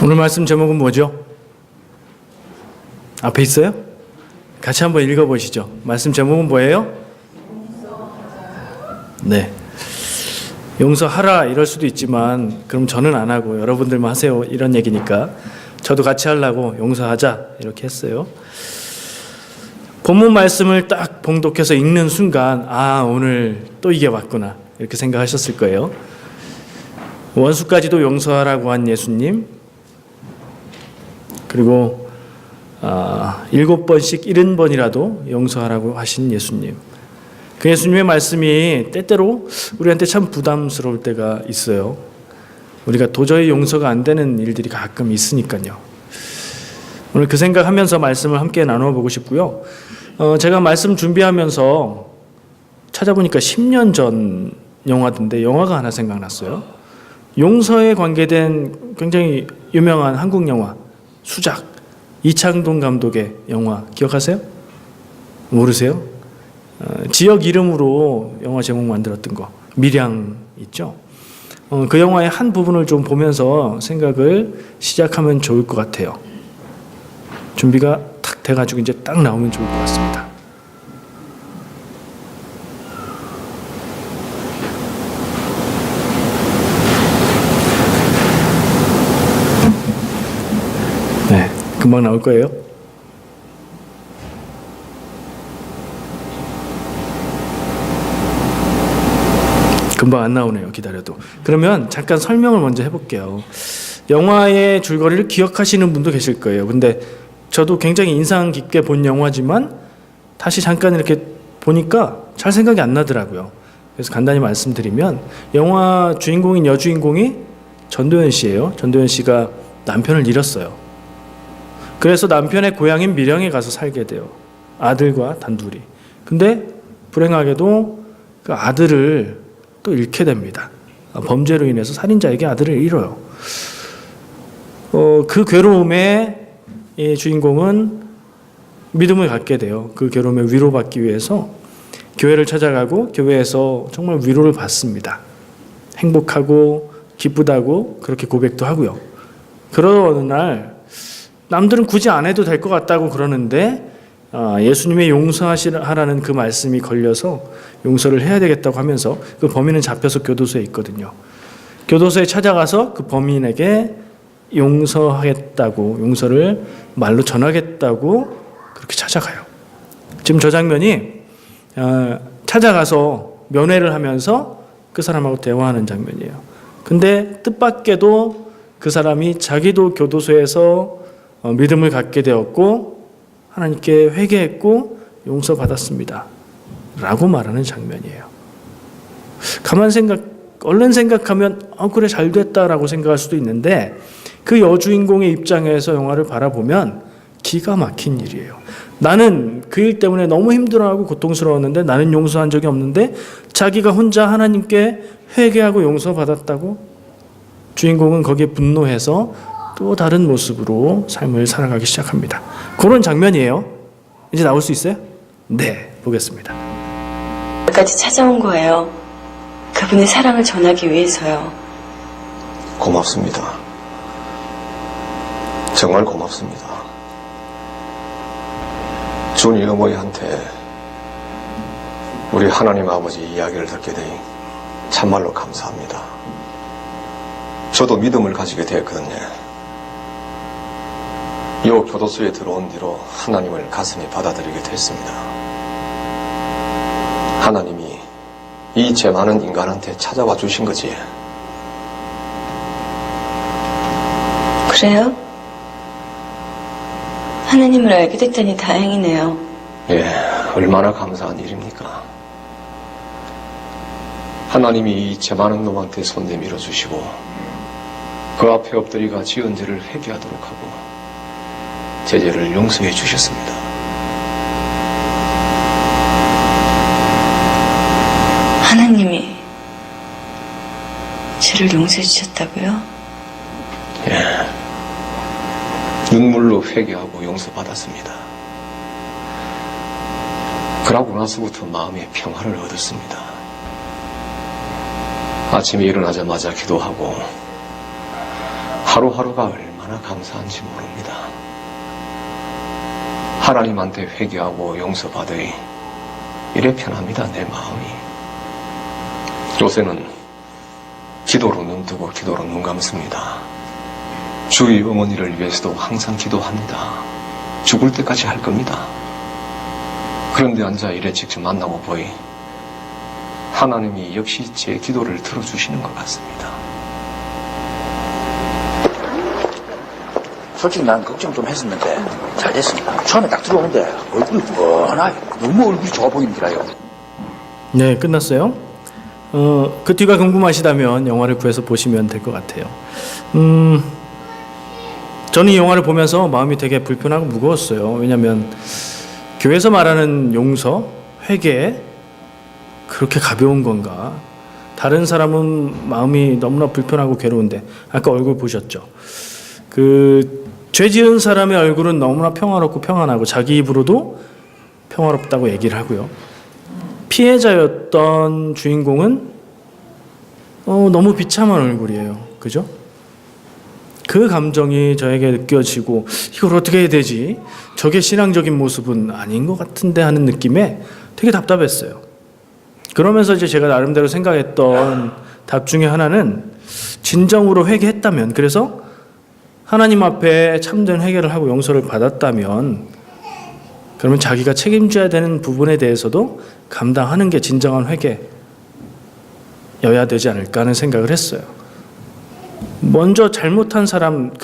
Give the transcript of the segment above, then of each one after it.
오늘 말씀 제목은 뭐죠? 앞에 있어요? 같이 한번 읽어보시죠. 말씀 제목은 뭐예요? 네. 용서하라 이럴 수도 있지만 그럼 저는 안 하고 여러분들만 하세요 이런 얘기니까 저도 같이 하려고 용서하자 이렇게 했어요. 본문 말씀을 딱 봉독해서 읽는 순간 오늘 또 이게 왔구나 이렇게 생각하셨을 거예요. 원수까지도 용서하라고 한 예수님, 그리고 7번씩 70번이라도 용서하라고 하신 예수님. 그 예수님의 말씀이 때때로 우리한테 참 부담스러울 때가 있어요. 우리가 도저히 용서가 안 되는 일들이 가끔 있으니까요. 오늘 그 생각하면서 말씀을 함께 나누어 보고 싶고요. 제가 말씀 준비하면서 찾아보니까 10년 전 영화인데 영화가 하나 생각났어요. 용서에 관계된 굉장히 유명한 한국 영화 수작, 이창동 감독의 영화 기억하세요? 모르세요? 지역 이름으로 영화 제목 만들었던 거 밀양 있죠? 그 영화의 한 부분을 좀 보면서 생각을 시작하면 좋을 것 같아요. 준비가 탁 돼가지고 이제 딱 나오면 좋을 것 같습니다. 네, 금방 나올 거예요. 금방 안 나오네요. 기다려도. 그러면 잠깐 설명을 먼저 해볼게요. 영화의 줄거리를 기억하시는 분도 계실 거예요. 근데 저도 굉장히 인상 깊게 본 영화지만 다시 잠깐 이렇게 보니까 잘 생각이 안 나더라고요. 그래서 간단히 말씀드리면 영화 주인공인 여주인공이 전도연 씨예요. 전도연 씨가 남편을 잃었어요. 그래서 남편의 고향인 밀양에 가서 살게 돼요. 아들과 단둘이. 근데 불행하게도 그 아들을 또 잃게 됩니다. 범죄로 인해서 살인자에게 아들을 잃어요. 그 괴로움에 이 주인공은 믿음을 갖게 돼요. 그 괴로움에 위로받기 위해서 교회를 찾아가고 교회에서 정말 위로를 받습니다. 행복하고 기쁘다고 그렇게 고백도 하고요. 그러던 어느 날 남들은 굳이 안 해도 될 것 같다고 그러는데 예수님의 용서하라는 그 말씀이 걸려서 용서를 해야 되겠다고 하면서 그 범인은 잡혀서 교도소에 있거든요. 교도소에 찾아가서 그 범인에게 용서하겠다고, 용서를 말로 전하겠다고 그렇게 찾아가요. 지금 저 장면이 찾아가서 면회를 하면서 그 사람하고 대화하는 장면이에요. 근데 뜻밖에도 그 사람이 자기도 교도소에서 믿음을 갖게 되었고 하나님께 회개했고 용서받았습니다 라고 말하는 장면이에요. 얼른 생각하면 그래 잘 됐다라고 생각할 수도 있는데 그 여주인공의 입장에서 영화를 바라보면 기가 막힌 일이에요. 나는 그 일 때문에 너무 힘들어하고 고통스러웠는데 나는 용서한 적이 없는데 자기가 혼자 하나님께 회개하고 용서받았다고? 주인공은 거기에 분노해서 또 다른 모습으로 삶을 살아가기 시작합니다. 그런 장면이에요. 이제 나올 수 있어요? 네, 보겠습니다. 여기까지 찾아온 거예요. 그분의 사랑을 전하기 위해서요. 고맙습니다. 정말 고맙습니다. 준이 어머니한테 우리 하나님 아버지 이야기를 듣게 되니 참말로 감사합니다. 저도 믿음을 가지게 되었거든요. 이 교도소에 들어온 뒤로 하나님을 가슴에 받아들이게 됐습니다. 하나님이 이 죄 많은 인간한테 찾아와 주신 거지. 그래요? 하나님을 알게 됐다니 다행이네요. 예, 얼마나 감사한 일입니까? 하나님이 이 죄 많은 놈한테 손 내밀어 주시고 그 앞에 엎드리가 지은 죄를 회개하도록 하고 제 죄를 용서해 주셨습니다. 하나님이 죄를 용서해 주셨다고요? 예, 눈물로 회개하고 용서받았습니다. 그러고 나서부터 마음의 평화를 얻었습니다. 아침에 일어나자마자 기도하고 하루하루가 얼마나 얼마나 감사한지 모릅니다. 하나님한테 회개하고 용서받으니 이래 편합니다, 내 마음이. 요새는 기도로 눈 뜨고 기도로 눈 감습니다. 주의 어머니를 위해서도 항상 기도합니다. 죽을 때까지 할 겁니다. 그런데 앉아 이래 직접 만나고 보니 하나님이 역시 제 기도를 들어주시는 것 같습니다. 솔직히 난 걱정 좀 했었는데 잘 됐습니다. 처음에 딱 들어오는데 얼굴이 뻔하게 너무 얼굴이 좋아 보이더라요. 네, 끝났어요. 그 뒤가 궁금하시다면 영화를 구해서 보시면 될 것 같아요. 저는 이 영화를 보면서 마음이 되게 불편하고 무거웠어요. 왜냐하면 교회에서 말하는 용서, 회개 그렇게 가벼운 건가? 다른 사람은 마음이 너무나 불편하고 괴로운데 아까 얼굴 보셨죠? 죄 지은 사람의 얼굴은 너무나 평화롭고 평안하고 자기 입으로도 평화롭다고 얘기를 하고요. 피해자였던 주인공은 너무 비참한 얼굴이에요. 그죠? 그 감정이 저에게 느껴지고 이걸 어떻게 해야 되지? 저게 신앙적인 모습은 아닌 것 같은데 하는 느낌에 되게 답답했어요. 그러면서 이제 제가 나름대로 생각했던 답 중에 하나는 진정으로 회개했다면, 그래서 하나님 앞에 참된 회개를 하고 용서를 받았다면 그러면 자기가 책임져야 되는 부분에 대해서도 감당하는 게 진정한 회개여야 되지 않을까 하는 생각을 했어요. 먼저 잘못한 사람,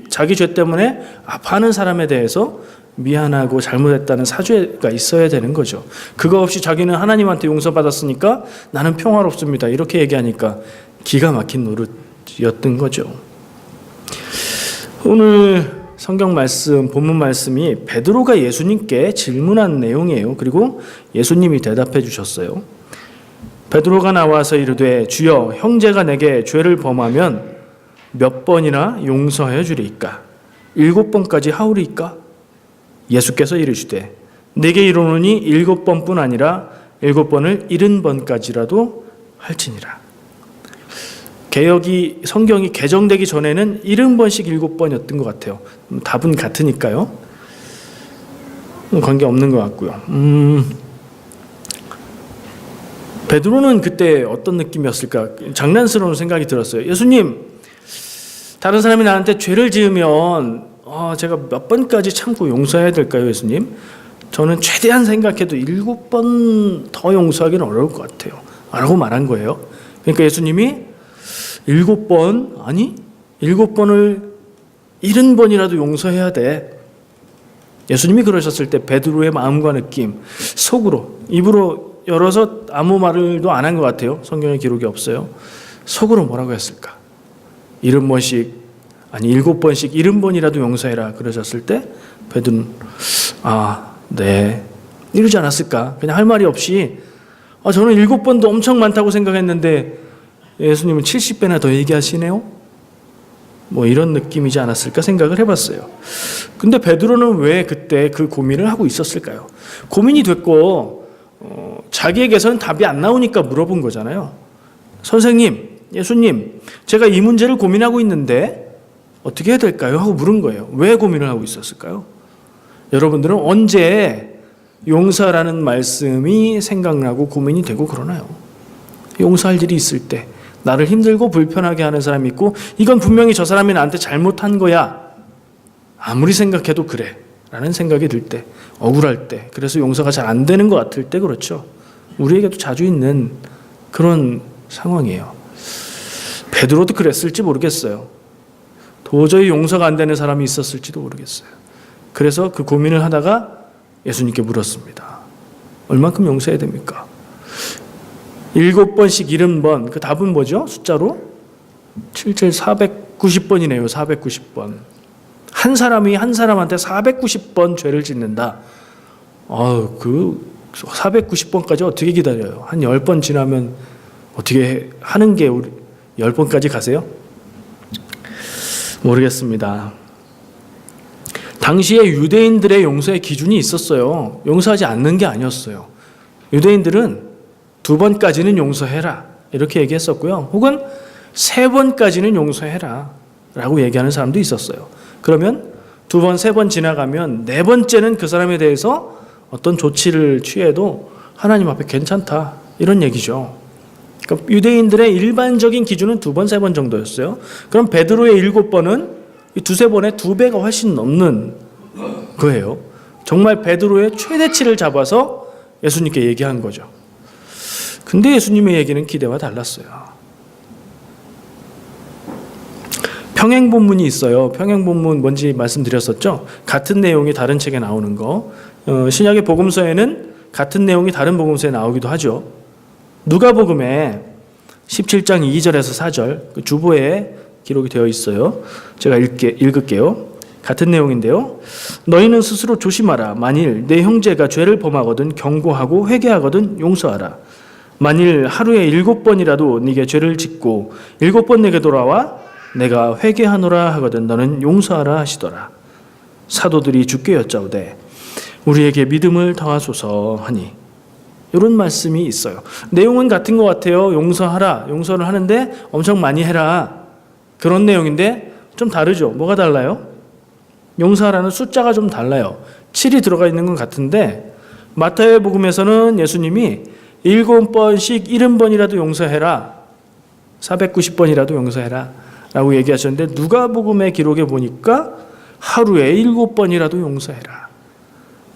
자기 죄 때문에 아파하는 사람에 대해서 미안하고 잘못했다는 사죄가 있어야 되는 거죠. 그거 없이 자기는 하나님한테 용서받았으니까 나는 평화롭습니다, 이렇게 얘기하니까 기가 막힌 노릇이었던 거죠. 오늘 성경 말씀, 본문 말씀이 베드로가 예수님께 질문한 내용이에요. 그리고 예수님이 대답해 주셨어요. 베드로가 나와서 이르되 주여, 형제가 내게 죄를 범하면 몇 번이나 용서하여 주리이까? 7번까지 하오리이까? 예수께서 이르시되 내게 이르노니 7번뿐 아니라 7번을 70번까지라도 할지니라. 성경이 개정되기 전에는 70번씩 7번이었던 것 같아요. 답은 같으니까요. 관계없는 것 같고요. 베드로는 그때 어떤 느낌이었을까? 장난스러운 생각이 들었어요. 예수님, 다른 사람이 나한테 죄를 지으면 제가 몇 번까지 참고 용서해야 될까요, 예수님? 저는 최대한 생각해도 7번 더 용서하기는 어려울 것 같아요, 라고 말한 거예요. 그러니까 예수님이 7번, 아니 7번을 70번이라도 용서해야 돼. 예수님이 그러셨을 때 베드로의 마음과 느낌, 속으로, 입으로 열어서 아무 말도 안 한 것 같아요. 성경에 기록이 없어요. 속으로 뭐라고 했을까? 70번씩, 아니 7번씩 70번이라도 용서해라 그러셨을 때 베드로는 네, 이러지 않았을까? 그냥 할 말이 없이 저는 7번도 엄청 많다고 생각했는데 예수님은 70배나 더 얘기하시네요? 뭐 이런 느낌이지 않았을까 생각을 해봤어요. 근데 베드로는 왜 그때 그 고민을 하고 있었을까요? 고민이 됐고 자기에게서는 답이 안 나오니까 물어본 거잖아요. 선생님, 예수님, 제가 이 문제를 고민하고 있는데 어떻게 해야 될까요? 하고 물은 거예요. 왜 고민을 하고 있었을까요? 여러분들은 언제 용서라는 말씀이 생각나고 고민이 되고 그러나요? 용서할 일이 있을 때, 나를 힘들고 불편하게 하는 사람이 있고 이건 분명히 저 사람이 나한테 잘못한 거야, 아무리 생각해도 그래 라는 생각이 들 때, 억울할 때, 그래서 용서가 잘 안 되는 것 같을 때, 그렇죠. 우리에게도 자주 있는 그런 상황이에요. 베드로도 그랬을지 모르겠어요. 도저히 용서가 안 되는 사람이 있었을지도 모르겠어요. 그래서 그 고민을 하다가 예수님께 물었습니다. 얼만큼 용서해야 됩니까? 7번씩 70번, 그 답은 뭐죠? 숫자로? 7, 490번이네요. 490번. 한 사람이 한 사람한테 490번 죄를 짓는다. 그 490번까지 어떻게 기다려요? 한 10번 지나면 어떻게 하는 게 우리 10번까지 가세요? 모르겠습니다. 당시에 유대인들의 용서의 기준이 있었어요. 용서하지 않는 게 아니었어요. 유대인들은 2번까지는 용서해라 이렇게 얘기했었고요. 혹은 3번까지는 용서해라 라고 얘기하는 사람도 있었어요. 그러면 2번, 3번 지나가면 4번째는 그 사람에 대해서 어떤 조치를 취해도 하나님 앞에 괜찮다, 이런 얘기죠. 그러니까 유대인들의 일반적인 기준은 2번, 3번 정도였어요. 그럼 베드로의 7번은 이 2-3번의 2배가 훨씬 넘는 거예요. 정말 베드로의 최대치를 잡아서 예수님께 얘기한 거죠. 근데 예수님의 얘기는 기대와 달랐어요. 평행본문이 있어요. 평행본문 뭔지 말씀드렸었죠. 같은 내용이 다른 책에 나오는 거. 신약의 복음서에는 같은 내용이 다른 복음서에 나오기도 하죠. 누가복음에 17장 2절에서 4절 그 주보에 기록이 되어 있어요. 제가 읽을게요. 같은 내용인데요. 너희는 스스로 조심하라. 만일 내 형제가 죄를 범하거든 경고하고 회개하거든 용서하라. 만일 하루에 7번이라도 네게 죄를 짓고 7번 내게 돌아와 내가 회개하노라 하거든 너는 용서하라 하시더라. 사도들이 주께 여짜오되 우리에게 믿음을 더하소서 하니, 이런 말씀이 있어요. 내용은 같은 것 같아요. 용서하라, 용서를 하는데 엄청 많이 해라, 그런 내용인데 좀 다르죠. 뭐가 달라요? 용서하라는 숫자가 좀 달라요. 7이 들어가 있는 건 같은데 마태의 복음에서는 예수님이 7번씩 70번이라도 용서해라, 490번이라도 용서해라 라고 얘기하셨는데 누가복음의 기록에 보니까 하루에 7번이라도 용서해라.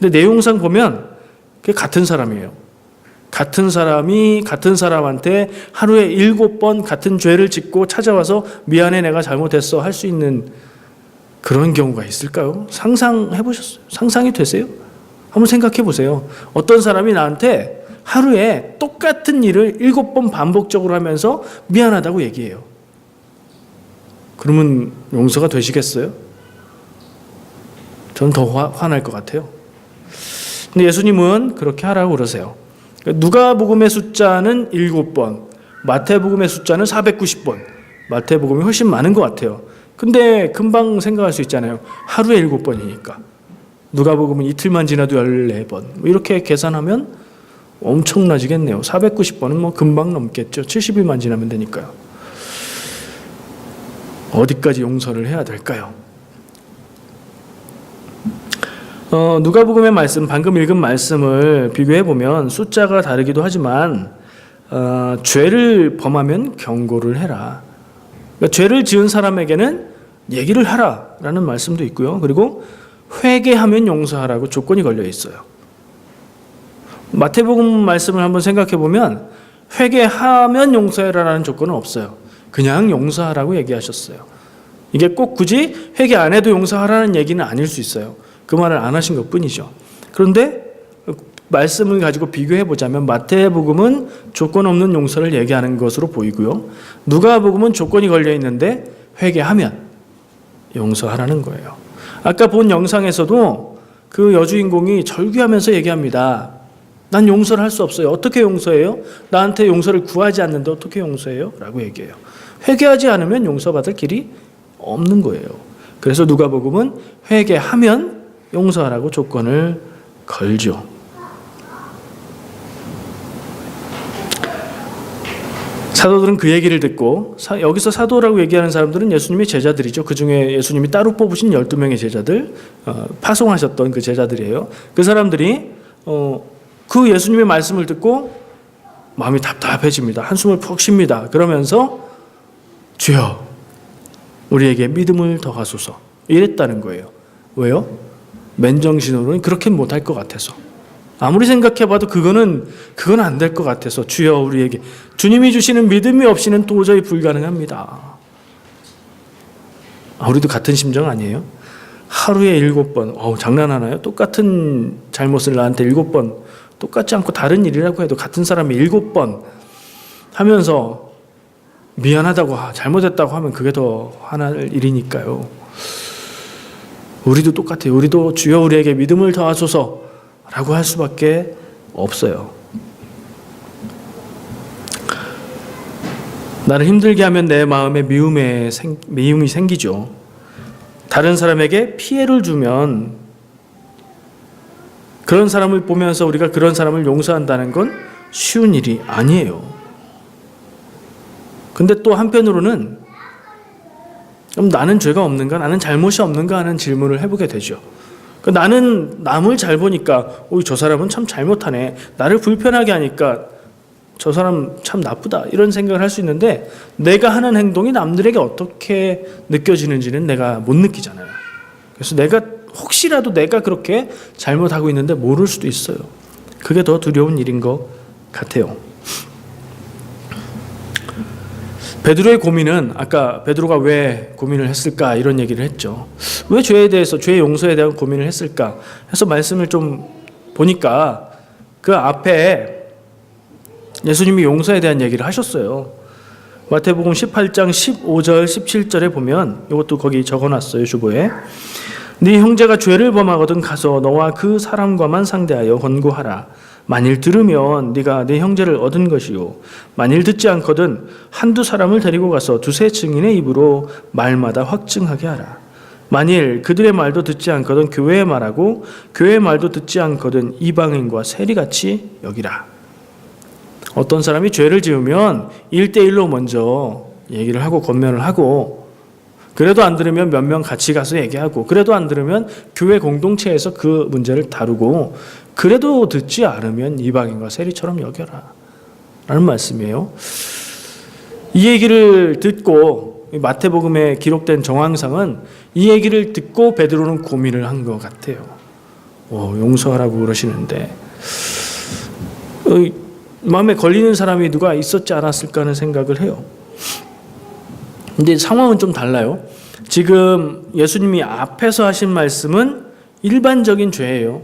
근데 내용상 보면 그게 같은 사람이에요. 같은 사람이 같은 사람한테 하루에 7번 같은 죄를 짓고 찾아와서 미안해, 내가 잘못했어 할 수 있는 그런 경우가 있을까요? 상상해 보셨어요? 상상이 되세요? 한번 생각해 보세요. 어떤 사람이 나한테 하루에 똑같은 일을 7번 반복적으로 하면서 미안하다고 얘기해요. 그러면 용서가 되시겠어요? 저는 더 화날 것 같아요. 근데 예수님은 그렇게 하라고 그러세요. 누가복음의 숫자는 7번, 마태복음의 숫자는 490번. 마태복음이 훨씬 많은 것 같아요. 근데 금방 생각할 수 있잖아요. 하루에 7번이니까. 누가복음은 이틀만 지나도 14번. 이렇게 계산하면 엄청나지겠네요. 490번은 뭐 금방 넘겠죠. 70일만 지나면 되니까요. 어디까지 용서를 해야 될까요? 누가복음의 말씀, 방금 읽은 말씀을 비교해 보면 숫자가 다르기도 하지만 죄를 범하면 경고를 해라. 그러니까 죄를 지은 사람에게는 얘기를 하라라는 말씀도 있고요. 그리고 회개하면 용서하라고 조건이 걸려 있어요. 마태복음 말씀을 한번 생각해 보면 회개하면 용서해라라는 조건은 없어요. 그냥 용서하라고 얘기하셨어요. 이게 꼭 굳이 회개 안 해도 용서하라는 얘기는 아닐 수 있어요. 그 말을 안 하신 것뿐이죠. 그런데 말씀을 가지고 비교해 보자면 마태복음은 조건 없는 용서를 얘기하는 것으로 보이고요. 누가복음은 조건이 걸려 있는데 회개하면 용서하라는 거예요. 아까 본 영상에서도 그 여주인공이 절규하면서 얘기합니다. 난 용서를 할 수 없어요. 어떻게 용서해요? 나한테 용서를 구하지 않는데 어떻게 용서해요? 라고 얘기해요. 회개하지 않으면 용서받을 길이 없는 거예요. 그래서 누가복음은 회개하면 용서하라고 조건을 걸죠. 사도들은 그 얘기를 듣고, 여기서 사도라고 얘기하는 사람들은 예수님의 제자들이죠. 그 중에 예수님이 따로 뽑으신 12명의 제자들, 파송하셨던 그 제자들이에요. 그 사람들이 그 예수님의 말씀을 듣고 마음이 답답해집니다. 한숨을 푹 쉽니다. 그러면서 주여 우리에게 믿음을 더하소서 이랬다는 거예요. 왜요? 맨정신으로는 그렇게 못할 것 같아서, 아무리 생각해봐도 그건 안 될 것 같아서 주여 우리에게, 주님이 주시는 믿음이 없이는 도저히 불가능합니다. 우리도 같은 심정 아니에요? 하루에 7번, 장난하나요? 똑같은 잘못을 나한테 7번, 똑같지 않고 다른 일이라고 해도 같은 사람이 7번 하면서 미안하다고, 잘못했다고 하면 그게 더 화날 일이니까요. 우리도 똑같아요. 우리도 주여 우리에게 믿음을 더하소서 라고 할 수밖에 없어요. 나를 힘들게 하면 내 마음에 미움이 생기죠. 다른 사람에게 피해를 주면 그런 사람을 보면서 우리가 그런 사람을 용서한다는 건 쉬운 일이 아니에요. 근데 또 한편으로는 그럼 나는 죄가 없는가? 나는 잘못이 없는가? 하는 질문을 해보게 되죠. 나는 남을 잘 보니까 저 사람은 참 잘못하네. 나를 불편하게 하니까 저 사람 참 나쁘다. 이런 생각을 할 수 있는데 내가 하는 행동이 남들에게 어떻게 느껴지는지는 내가 못 느끼잖아요. 그래서 혹시라도 내가 그렇게 잘못하고 있는데 모를 수도 있어요. 그게 더 두려운 일인 것 같아요. 베드로의 고민은 아까 베드로가 왜 고민을 했을까 이런 얘기를 했죠. 왜 죄에 대해서 죄의 용서에 대한 고민을 했을까 해서 말씀을 좀 보니까 그 앞에 예수님이 용서에 대한 얘기를 하셨어요. 마태복음 18장 15절 17절에 보면 이것도 거기 적어놨어요. 주보에. 네 형제가 죄를 범하거든 가서 너와 그 사람과만 상대하여 권고하라. 만일 들으면 네가 네 형제를 얻은 것이요 만일 듣지 않거든 한두 사람을 데리고 가서 두세 증인의 입으로 말마다 확증하게 하라. 만일 그들의 말도 듣지 않거든 교회의 말하고 교회의 말도 듣지 않거든 이방인과 세리같이 여기라. 어떤 사람이 죄를 지으면 1대1로 먼저 얘기를 하고 권면을 하고 그래도 안 들으면 몇 명 같이 가서 얘기하고 그래도 안 들으면 교회 공동체에서 그 문제를 다루고 그래도 듣지 않으면 이방인과 세리처럼 여겨라 라는 말씀이에요. 이 얘기를 듣고 마태복음에 기록된 정황상은 이 얘기를 듣고 베드로는 고민을 한 것 같아요. 용서하라고 그러시는데 마음에 걸리는 사람이 누가 있었지 않았을까 하는 생각을 해요. 근데 상황은 좀 달라요. 지금 예수님이 앞에서 하신 말씀은 일반적인 죄예요.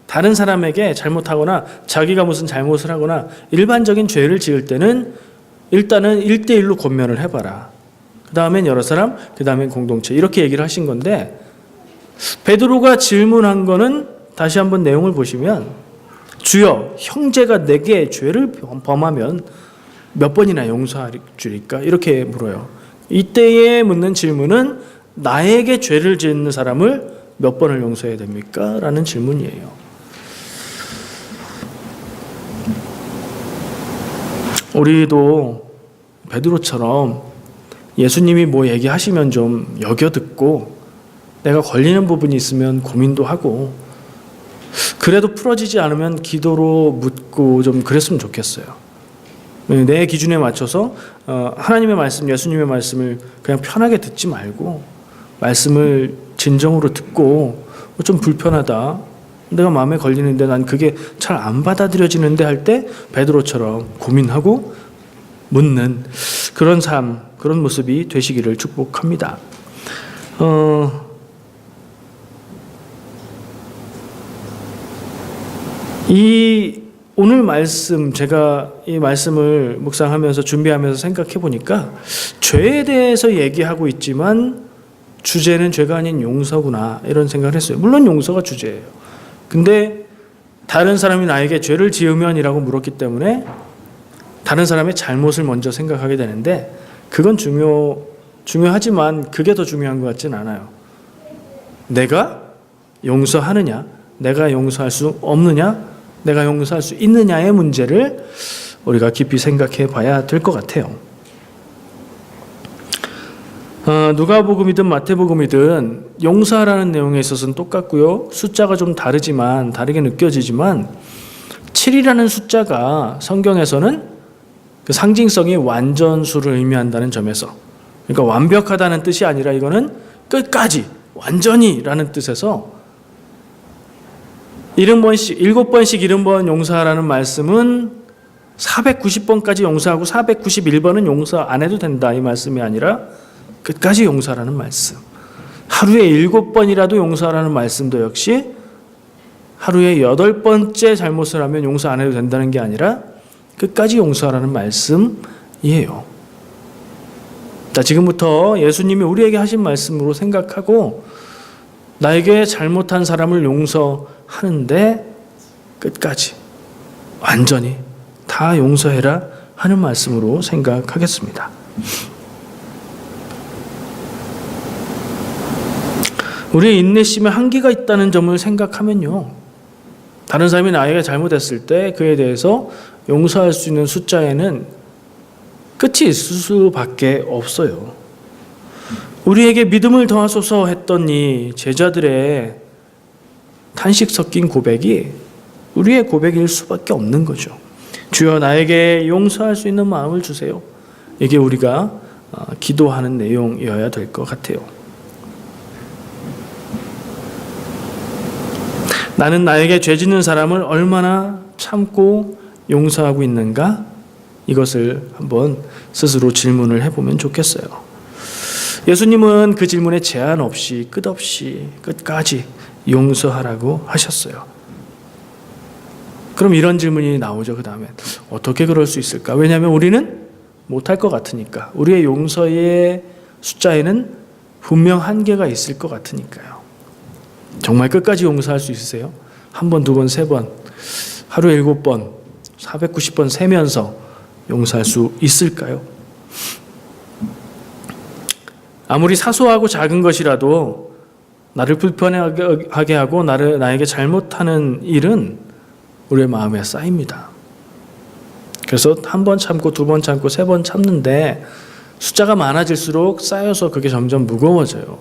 다른 사람에게 잘못하거나 자기가 무슨 잘못을 하거나 일반적인 죄를 지을 때는 일단은 1대1로 권면을 해봐라. 그 다음엔 여러 사람, 그 다음엔 공동체 이렇게 얘기를 하신 건데 베드로가 질문한 거는 다시 한번 내용을 보시면 주여 형제가 내게 죄를 범하면 몇 번이나 용서할 줄일까? 이렇게 물어요. 이때에 묻는 질문은 나에게 죄를 짓는 사람을 몇 번을 용서해야 됩니까? 라는 질문이에요. 우리도 베드로처럼 예수님이 뭐 얘기하시면 좀 여겨 듣고 내가 걸리는 부분이 있으면 고민도 하고 그래도 풀어지지 않으면 기도로 묻고 좀 그랬으면 좋겠어요. 내 기준에 맞춰서 하나님의 말씀, 예수님의 말씀을 그냥 편하게 듣지 말고 말씀을 진정으로 듣고 좀 불편하다. 내가 마음에 걸리는데 난 그게 잘 안 받아들여지는데 할 때 베드로처럼 고민하고 묻는 그런 삶, 그런 모습이 되시기를 축복합니다. 이 오늘 말씀 제가 이 말씀을 묵상하면서 준비하면서 생각해 보니까 죄에 대해서 얘기하고 있지만 주제는 죄가 아닌 용서구나 이런 생각을 했어요. 물론 용서가 주제예요. 근데 다른 사람이 나에게 죄를 지으면이라고 물었기 때문에 다른 사람의 잘못을 먼저 생각하게 되는데 그건 중요하지만 그게 더 중요한 것 같진 않아요. 내가 용서하느냐, 내가 용서할 수 없느냐, 내가 용서할 수 있느냐의 문제를 우리가 깊이 생각해 봐야 될 것 같아요. 누가복음이든 마태복음이든 용서하라는 내용에 있어서는 똑같고요. 숫자가 좀 다르게 느껴지지만 7이라는 숫자가 성경에서는 그 상징성이 완전수를 의미한다는 점에서 그러니까 완벽하다는 뜻이 아니라 이거는 끝까지 완전히라는 뜻에서 7번씩 70번 용서하라는 말씀은 490번까지 용서하고 491번은 용서 안 해도 된다 이 말씀이 아니라 끝까지 용서하라는 말씀. 하루에 7번이라도 용서하라는 말씀도 역시 하루에 8번째 잘못을 하면 용서 안 해도 된다는 게 아니라 끝까지 용서하라는 말씀이에요. 자, 지금부터 예수님이 우리에게 하신 말씀으로 생각하고 나에게 잘못한 사람을 용서하는데 끝까지 완전히 다 용서해라 하는 말씀으로 생각하겠습니다. 우리의 인내심에 한계가 있다는 점을 생각하면요. 다른 사람이 나에게 잘못했을 때 그에 대해서 용서할 수 있는 숫자에는 끝이 있을 수밖에 없어요. 우리에게 믿음을 더하소서 했던 이 제자들의 탄식 섞인 고백이 우리의 고백일 수밖에 없는 거죠. 주여 나에게 용서할 수 있는 마음을 주세요. 이게 우리가 기도하는 내용이어야 될 것 같아요. 나는 나에게 죄 짓는 사람을 얼마나 참고 용서하고 있는가? 이것을 한번 스스로 질문을 해보면 좋겠어요. 예수님은 그 질문에 제한 없이 끝없이 끝까지 용서하라고 하셨어요. 그럼 이런 질문이 나오죠. 그 다음에 어떻게 그럴 수 있을까? 왜냐하면 우리는 못할 것 같으니까. 우리의 용서의 숫자에는 분명 한계가 있을 것 같으니까요. 정말 끝까지 용서할 수 있으세요? 한 번, 두 번, 세 번, 하루에 7번, 490번 세면서 용서할 수 있을까요? 아무리 사소하고 작은 것이라도 나를 불편하게 하고 나에게 잘못하는 일은 우리의 마음에 쌓입니다. 그래서 한 번 참고 두 번 참고 세 번 참는데 숫자가 많아질수록 쌓여서 그게 점점 무거워져요.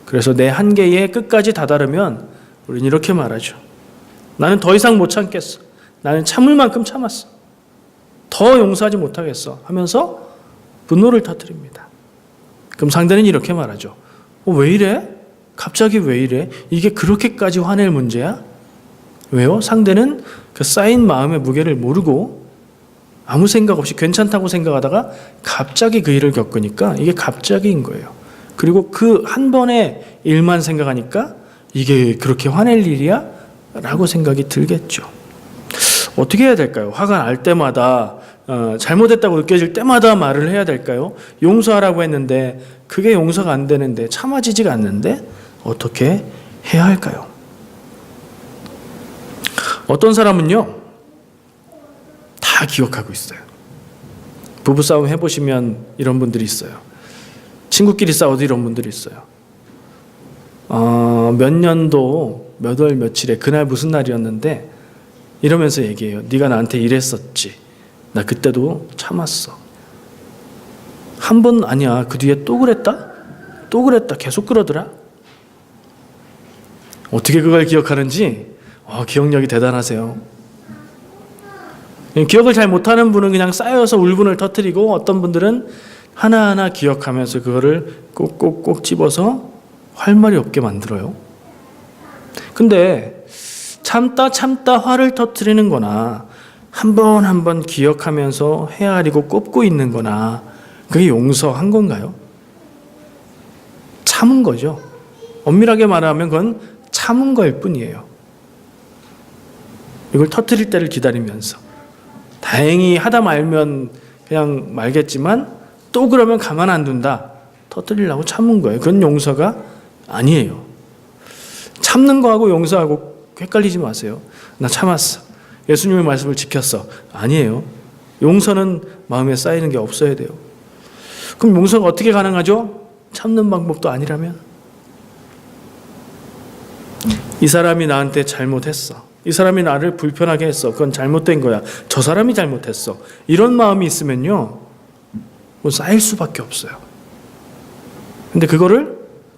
그래서 내 한계에 끝까지 다다르면 우리는 이렇게 말하죠. 나는 더 이상 못 참겠어. 나는 참을 만큼 참았어. 더 용서하지 못하겠어 하면서 분노를 터뜨립니다. 그럼 상대는 이렇게 말하죠. 왜 이래? 갑자기 왜 이래? 이게 그렇게까지 화낼 문제야? 왜요? 상대는 그 쌓인 마음의 무게를 모르고 아무 생각 없이 괜찮다고 생각하다가 갑자기 그 일을 겪으니까 이게 갑자기인 거예요. 그리고 그 한 번의 일만 생각하니까 이게 그렇게 화낼 일이야? 라고 생각이 들겠죠. 어떻게 해야 될까요? 화가 날 때마다 잘못했다고 느껴질 때마다 말을 해야 될까요? 용서하라고 했는데 그게 용서가 안 되는데 참아지지가 않는데 어떻게 해야 할까요? 어떤 사람은요 다 기억하고 있어요. 부부싸움 해보시면 이런 분들이 있어요. 친구끼리 싸워도 이런 분들이 있어요. 몇 년도 몇 월 며칠에 그날 무슨 날이었는데 이러면서 얘기해요. 네가 나한테 이랬었지. 나 그때도 참았어. 한 번 아니야. 그 뒤에 또 그랬다? 또 그랬다. 계속 그러더라. 어떻게 그걸 기억하는지 기억력이 대단하세요. 기억을 잘 못하는 분은 그냥 쌓여서 울분을 터뜨리고 어떤 분들은 하나하나 기억하면서 그거를 꼭꼭꼭 집어서 할 말이 없게 만들어요. 근데 참다 화를 터뜨리는 거나 한 번 한 번 기억하면서 헤아리고 꼽고 있는 거나 그게 용서한 건가요? 참은 거죠. 엄밀하게 말하면 그건 참은 거일 뿐이에요. 이걸 터뜨릴 때를 기다리면서 다행히 하다 말면 그냥 말겠지만 또 그러면 가만 안 둔다. 터뜨리려고 참은 거예요. 그건 용서가 아니에요. 참는 거하고 용서하고 헷갈리지 마세요. 나 참았어. 예수님의 말씀을 지켰어. 아니에요. 용서는 마음에 쌓이는 게 없어야 돼요. 그럼 용서가 어떻게 가능하죠? 참는 방법도 아니라면? 이 사람이 나한테 잘못했어. 이 사람이 나를 불편하게 했어. 그건 잘못된 거야. 저 사람이 잘못했어. 이런 마음이 있으면요. 쌓일 수밖에 없어요. 근데 그거를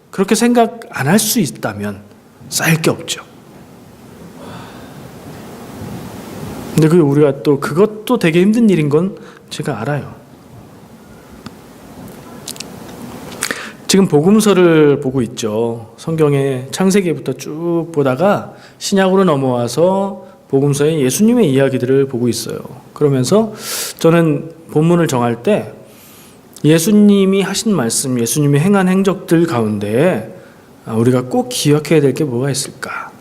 그렇게 생각 안 할 수 있다면 쌓일 게 없죠. 근데 우리가 또 그것도 되게 힘든 일인 건 제가 알아요. 지금 복음서를 보고 있죠. 성경의 창세기부터 쭉 보다가 신약으로 넘어와서 복음서의 예수님의 이야기들을 보고 있어요. 그러면서 저는 본문을 정할 때 예수님이 하신 말씀, 예수님이 행한 행적들 가운데 우리가 꼭 기억해야 될 게 뭐가 있을까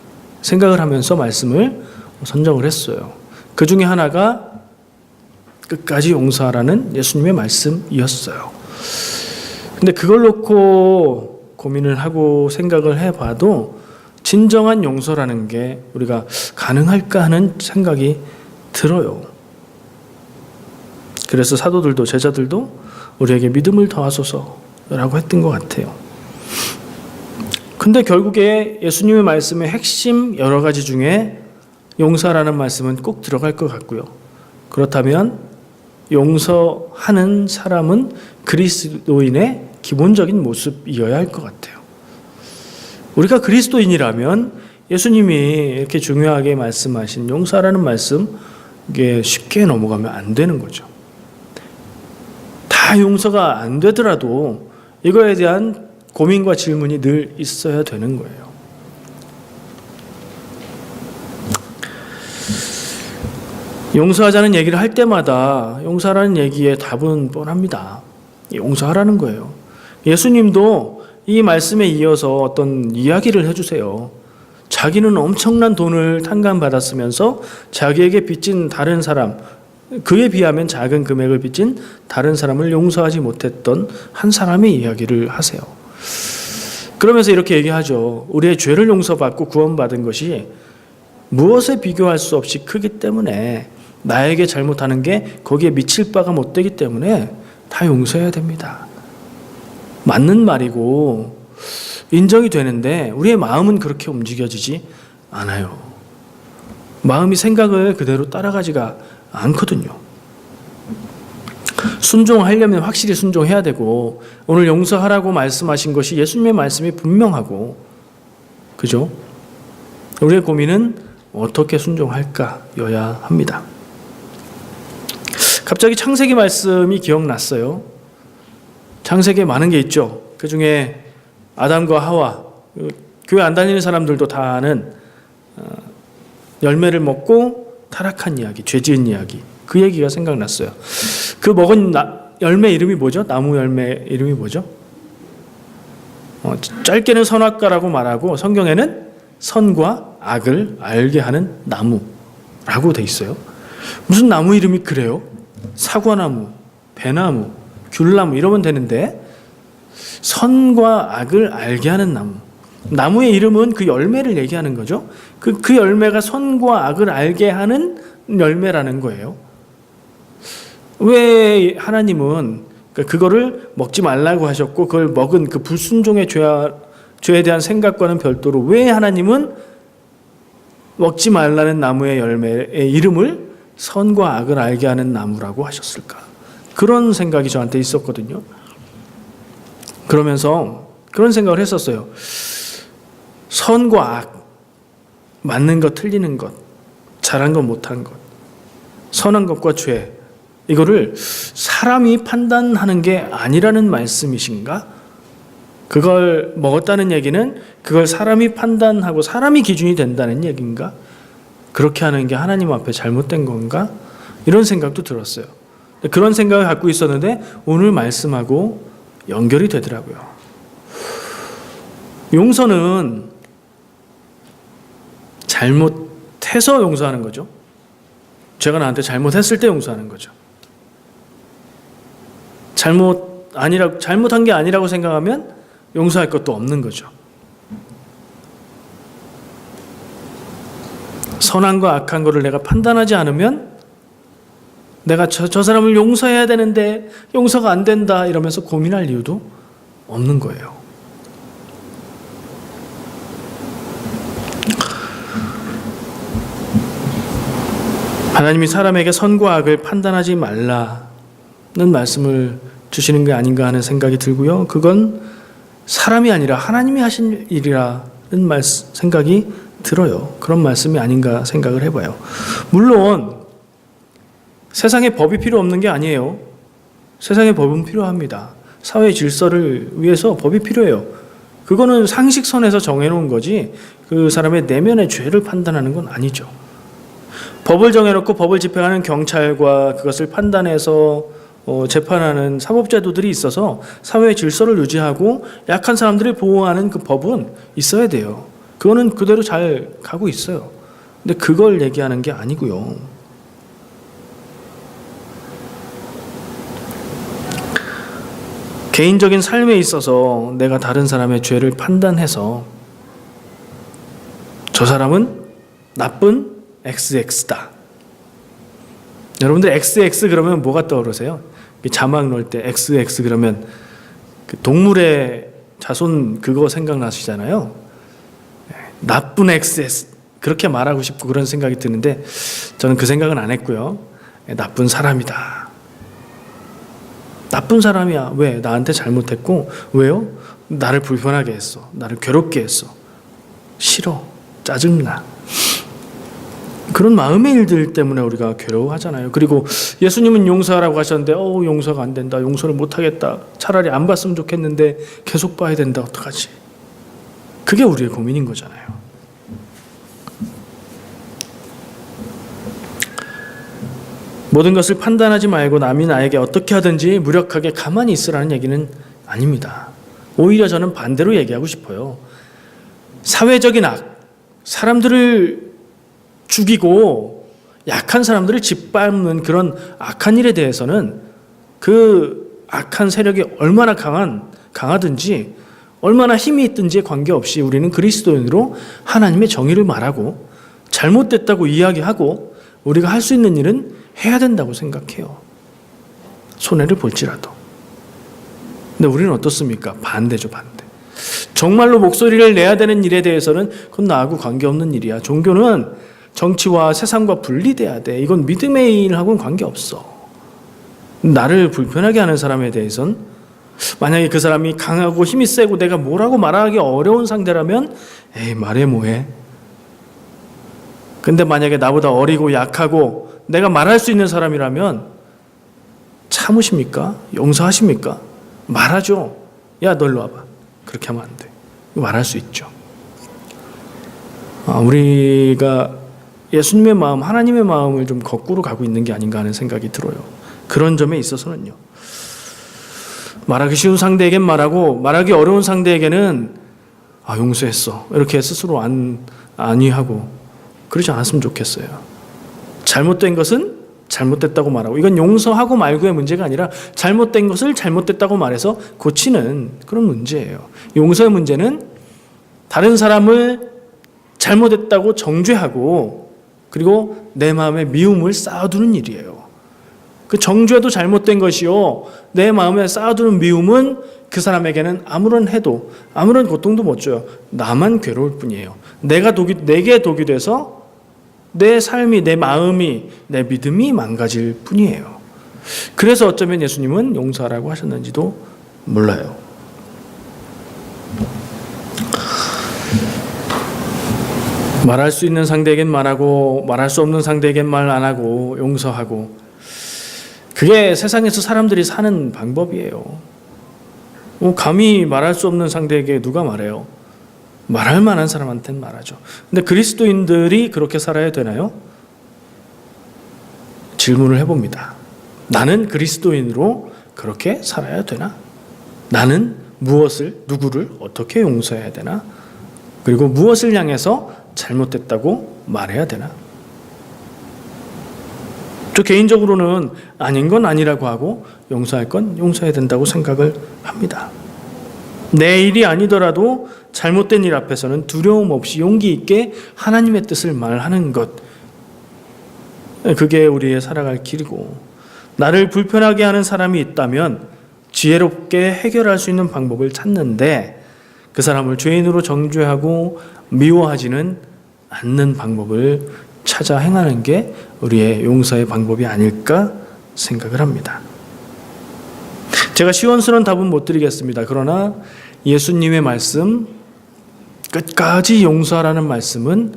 생각을 하면서 말씀을 선정을 했어요. 그 중에 하나가 끝까지 용서하라는 예수님의 말씀이었어요. 근데 그걸 놓고 고민을 하고 생각을 해봐도 진정한 용서라는 게 우리가 가능할까 하는 생각이 들어요. 그래서 사도들도 제자들도 우리에게 믿음을 더하소서라고 했던 것 같아요. 근데 결국에 예수님의 말씀의 핵심 여러 가지 중에 용서라는 말씀은 꼭 들어갈 것 같고요. 그렇다면 용서하는 사람은 그리스도인의 기본적인 모습이어야 할 것 같아요. 우리가 그리스도인이라면 예수님이 이렇게 중요하게 말씀하신 용서하라는 말씀, 이게 쉽게 넘어가면 안 되는 거죠. 다 용서가 안 되더라도 이거에 대한 고민과 질문이 늘 있어야 되는 거예요. 용서하자는 얘기를 할 때마다 용서하라는 얘기의 답은 뻔합니다. 용서하라는 거예요. 예수님도 이 말씀에 이어서 어떤 이야기를 해주세요. 자기는 엄청난 돈을 탕감받았으면서 자기에게 빚진 다른 사람, 그에 비하면 작은 금액을 빚진 다른 사람을 용서하지 못했던 한 사람의 이야기를 하세요. 그러면서 이렇게 얘기하죠. 우리의 죄를 용서받고 구원받은 것이 무엇에 비교할 수 없이 크기 때문에 나에게 잘못하는 게 거기에 미칠 바가 못 되기 때문에 다 용서해야 됩니다. 맞는 말이고 인정이 되는데 우리의 마음은 그렇게 움직여지지 않아요. 마음이 생각을 그대로 따라가지가 않거든요. 순종하려면 확실히 순종해야 되고 오늘 용서하라고 말씀하신 것이 예수님의 말씀이 분명하고, 그죠? 우리의 고민은 어떻게 순종할까여야 합니다. 갑자기 창세기 말씀이 기억났어요. 창세기에 많은 게 있죠. 그 중에 아담과 하와, 교회 안 다니는 사람들도 다 아는 열매를 먹고 타락한 이야기, 죄지은 이야기, 그 얘기가 생각났어요. 그 먹은 열매 이름이 뭐죠? 나무 열매 이름이 뭐죠? 짧게는 선악과라고 말하고 성경에는 선과 악을 알게 하는 나무라고 돼 있어요. 무슨 나무 이름이 그래요? 사과나무, 배나무, 귤나무 이러면 되는데 선과 악을 알게 하는 나무. 나무의 이름은 그 열매를 얘기하는 거죠. 그 열매가 선과 악을 알게 하는 열매라는 거예요. 왜 하나님은 그거를 먹지 말라고 하셨고 그걸 먹은 그 불순종의 죄에 대한 생각과는 별도로 왜 하나님은 먹지 말라는 나무의 열매의 이름을 선과 악을 알게 하는 나무라고 하셨을까? 그런 생각이 저한테 있었거든요. 그러면서 그런 생각을 했었어요. 선과 악, 맞는 것, 틀리는 것, 잘한 것, 못한 것, 선한 것과 죄, 이거를 사람이 판단하는 게 아니라는 말씀이신가? 그걸 먹었다는 얘기는 그걸 사람이 판단하고 사람이 기준이 된다는 얘기인가? 그렇게 하는 게 하나님 앞에 잘못된 건가? 이런 생각도 들었어요. 그런 생각을 갖고 있었는데 오늘 말씀하고 연결이 되더라고요. 용서는 잘못해서 용서하는 거죠. 제가 나한테 잘못했을 때 용서하는 거죠. 잘못한 게 아니라고 생각하면 용서할 것도 없는 거죠. 선한과 악한 것을 내가 판단하지 않으면 내가 저 사람을 용서해야 되는데 용서가 안 된다 이러면서 고민할 이유도 없는 거예요. 하나님이 사람에게 선과 악을 판단하지 말라는 말씀을 주시는 게 아닌가 하는 생각이 들고요. 그건 사람이 아니라 하나님이 하신 일이라는 생각이 들어요. 그런 말씀이 아닌가 생각을 해봐요. 물론 세상에 법이 필요 없는 게 아니에요. 세상에 법은 필요합니다. 사회 질서를 위해서 법이 필요해요. 그거는 상식선에서 정해놓은 거지 그 사람의 내면의 죄를 판단하는 건 아니죠. 법을 정해놓고 법을 집행하는 경찰과 그것을 판단해서 재판하는 사법제도들이 있어서 사회의 질서를 유지하고 약한 사람들을 보호하는 그 법은 있어야 돼요. 그거는 그대로 잘 가고 있어요. 근데 그걸 얘기하는 게 아니고요. 개인적인 삶에 있어서 내가 다른 사람의 죄를 판단해서 저 사람은 나쁜 XX다. 여러분들 XX 그러면 뭐가 떠오르세요? 자막 넣을 때 XX 그러면 그 동물의 자손 그거 생각나시잖아요. 나쁜 XX 그렇게 말하고 싶고 그런 생각이 드는데 저는 그 생각은 안 했고요. 나쁜 사람이다. 나쁜 사람이야. 왜? 나한테 잘못했고. 왜요? 나를 불편하게 했어. 나를 괴롭게 했어. 싫어. 짜증나. 그런 마음의 일들 때문에 우리가 괴로워하잖아요. 그리고 예수님은 용서하라고 하셨는데 용서가 안 된다. 용서를 못하겠다. 차라리 안 봤으면 좋겠는데 계속 봐야 된다. 어떡하지? 그게 우리의 고민인 거잖아요. 모든 것을 판단하지 말고 남이 나에게 어떻게 하든지 무력하게 가만히 있으라는 얘기는 아닙니다. 오히려 저는 반대로 얘기하고 싶어요. 사회적인 악, 사람들을 죽이고 약한 사람들을 짓밟는 그런 악한 일에 대해서는 그 악한 세력이 얼마나 강하든지 얼마나 힘이 있든지에 관계없이 우리는 그리스도인으로 하나님의 정의를 말하고 잘못됐다고 이야기하고 우리가 할 수 있는 일은 해야 된다고 생각해요. 손해를 볼지라도. 근데 우리는 어떻습니까? 반대죠, 반대. 정말로 목소리를 내야 되는 일에 대해서는 그건 나하고 관계없는 일이야. 종교는 정치와 세상과 분리돼야 돼. 이건 믿음의 일하고는 관계없어. 나를 불편하게 하는 사람에 대해서는 만약에 그 사람이 강하고 힘이 세고 내가 뭐라고 말하기 어려운 상대라면 에이 말해 뭐해. 근데 만약에 나보다 어리고 약하고 내가 말할 수 있는 사람이라면 참으십니까? 용서하십니까? 말하죠. 야, 너 일로 와봐. 그렇게 하면 안 돼. 말할 수 있죠. 우리가 예수님의 마음, 하나님의 마음을 좀 거꾸로 가고 있는 게 아닌가 하는 생각이 들어요. 그런 점에 있어서는요. 말하기 쉬운 상대에겐 말하고 말하기 어려운 상대에게는 용서했어. 이렇게 스스로 안위하고 그러지 않았으면 좋겠어요. 잘못된 것은 잘못됐다고 말하고 이건 용서하고 말고의 문제가 아니라 잘못된 것을 잘못됐다고 말해서 고치는 그런 문제예요. 용서의 문제는 다른 사람을 잘못했다고 정죄하고 그리고 내 마음에 미움을 쌓아두는 일이에요. 그 정죄도 잘못된 것이요. 내 마음에 쌓아두는 미움은 그 사람에게는 아무런 해도 아무런 고통도 못 줘요. 나만 괴로울 뿐이에요. 내게 독이 돼서 내 삶이, 내 마음이, 내 믿음이 망가질 뿐이에요. 그래서 어쩌면 예수님은 용서하라고 하셨는지도 몰라요. 말할 수 있는 상대에겐 말하고 말할 수 없는 상대에겐 말 안 하고 용서하고 그게 세상에서 사람들이 사는 방법이에요. 감히 말할 수 없는 상대에게 누가 말해요? 말할 만한 사람한테는 말하죠. 근데 그리스도인들이 그렇게 살아야 되나요? 질문을 해봅니다. 나는 그리스도인으로 그렇게 살아야 되나? 나는 누구를 어떻게 용서해야 되나? 그리고 무엇을 향해서 잘못됐다고 말해야 되나? 저 개인적으로는 아닌 건 아니라고 하고 용서할 건 용서해야 된다고 생각을 합니다. 내 일이 아니더라도 잘못된 일 앞에서는 두려움 없이 용기 있게 하나님의 뜻을 말하는 것, 그게 우리의 살아갈 길이고 나를 불편하게 하는 사람이 있다면 지혜롭게 해결할 수 있는 방법을 찾는데 그 사람을 죄인으로 정죄하고 미워하지는 않는 방법을 찾아 행하는 게 우리의 용서의 방법이 아닐까 생각을 합니다. 제가 시원스러운 답은 못 드리겠습니다. 그러나 예수님의 말씀, 끝까지 용서하라는 말씀은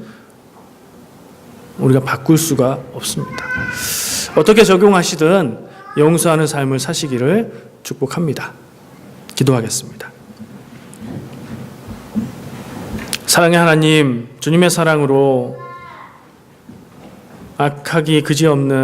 우리가 바꿀 수가 없습니다. 어떻게 적용하시든 용서하는 삶을 사시기를 축복합니다. 기도하겠습니다. 사랑의 하나님, 주님의 사랑으로 악하기 그지없는